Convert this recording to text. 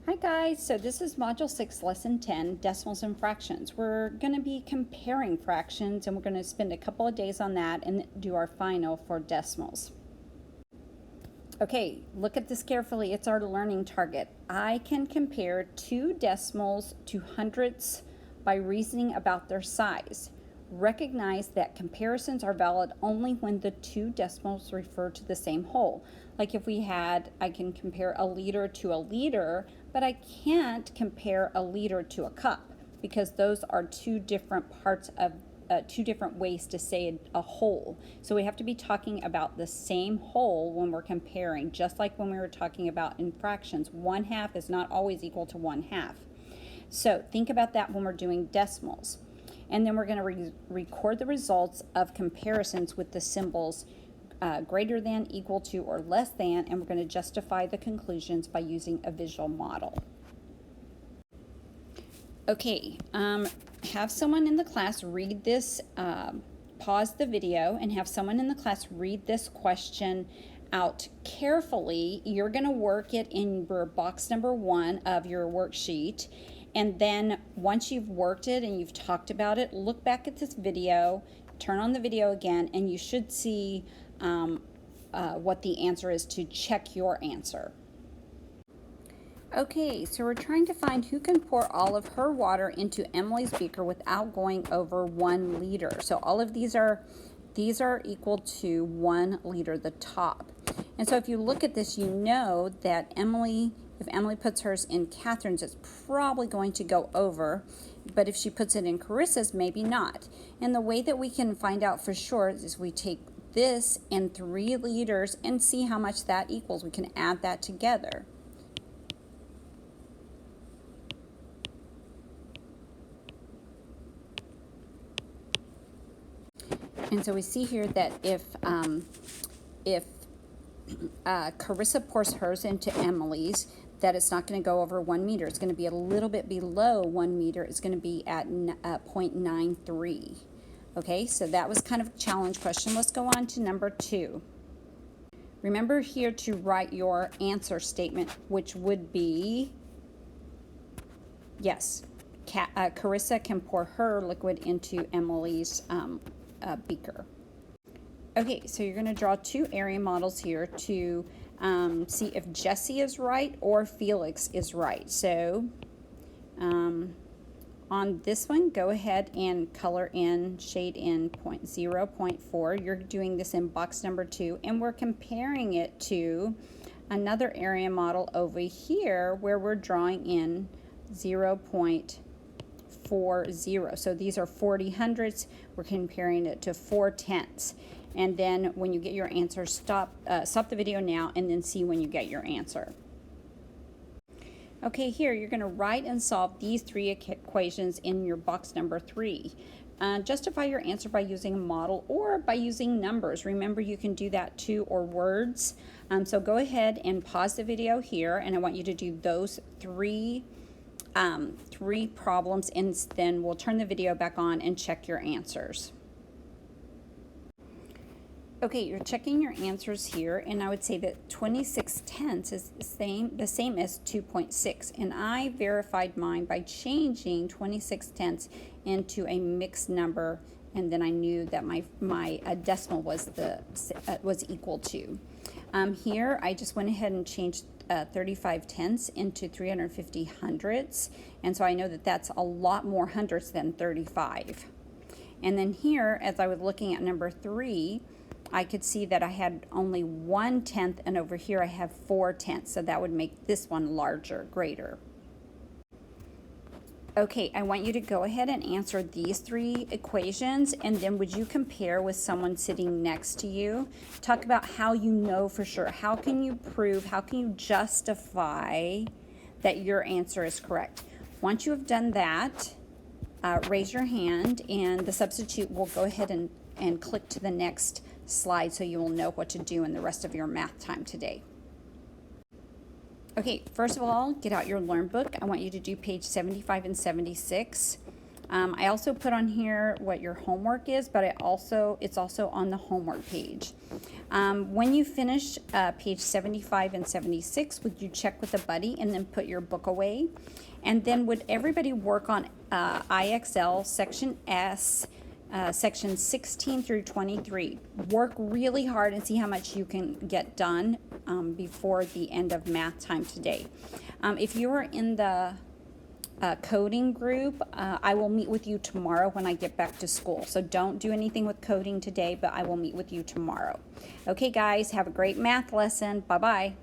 Hi guys, so this is Module 6, Lesson 10, Decimals and Fractions. We're going to be comparing fractions and we're going to spend a couple of days on that and do our final for decimals. Okay, look at this carefully. It's our learning target. I can compare two decimals to hundredths by reasoning about their size. Recognize that comparisons are valid only when the two decimals refer to the same whole. Like if we had, I can compare a liter to a liter, but I can't compare a liter to a cup because those are two different parts of two different ways to say a whole. So we have to be talking about the same whole when we're comparing, just like when we were talking about in fractions. 1/2 is not always equal to 1/2. So think about that when we're doing decimals. And then we're going to record the results of comparisons with the symbols greater than, equal to, or less than, and we're going to justify the conclusions by using a visual model. Okay, have someone in the class read this, pause the video, and have someone in the class read this question out carefully. You're going to work it in your box number 1 of your worksheet. And then once you've worked it and you've talked about it, look back at this video, turn on the video again, and you should see what the answer is to check your answer. Okay, so we're trying to find who can pour all of her water into Emily's beaker without going over 1 liter. So all of these are equal to 1 liter, the top. And so if you look at this, you know that if Emily puts hers in Catherine's, it's probably going to go over, but if she puts it in Carissa's, maybe not. And the way that we can find out for sure is we take this and 3 liters and see how much that equals. We can add that together. And so we see here that if Carissa pours hers into Emily's, that it's not going to go over 1 meter. It's going to be a little bit below 1 meter. It's going to be at 0.93. Okay, so that was kind of a challenge question. Let's go on to number 2. Remember here to write your answer statement, which would be, yes, Carissa can pour her liquid into Emily's beaker. Okay, so you're going to draw 2 area models here to see if Jessie is right or Felix is right. So on this one, go ahead and color in, shade in 0.4. You're doing this in box number 2, and we're comparing it to another area model over here where we're drawing in 0.40. So these are 40 hundredths. We're comparing it to 4 tenths. And then when you get your answer, stop the video now and then see when you get your answer. Okay, here you're going to write and solve these 3 equations in your box number 3. Justify your answer by using a model or by using numbers. Remember, you can do that too, or words. So go ahead and pause the video here, and I want you to do those 3 problems, and then we'll turn the video back on and check your answers. Okay, you're checking your answers here, and I would say that 26 tenths is the same as 2.6, and I verified mine by changing 26 tenths into a mixed number, and then I knew that my decimal was equal to. Here, I just went ahead and changed 35 tenths into 350 hundredths, and so I know that that's a lot more hundredths than 35. And then here, as I was looking at number 3, I could see that I had only 1 tenth, and over here I have 4 tenths, so that would make this one larger, greater. Okay, I want you to go ahead and answer these 3 equations, and then would you compare with someone sitting next to you? Talk about how you know for sure. How can you prove, how can you justify that your answer is correct? Once you have done that, raise your hand, and the substitute will go ahead and click to the next slide so you will know what to do in the rest of your math time today. Okay, first of all, get out your Learn book. I want you to do page 75 and 76. I also put on here what your homework is, but it's also on the homework page. When you finish page 75 and 76, would you check with a buddy and then put your book away? And then would everybody work on IXL section S, sections 16 through 23. Work really hard and see how much you can get done before the end of math time today. If you are in the coding group, I will meet with you tomorrow when I get back to school. So don't do anything with coding today, but I will meet with you tomorrow. Okay, guys, have a great math lesson. Bye-bye.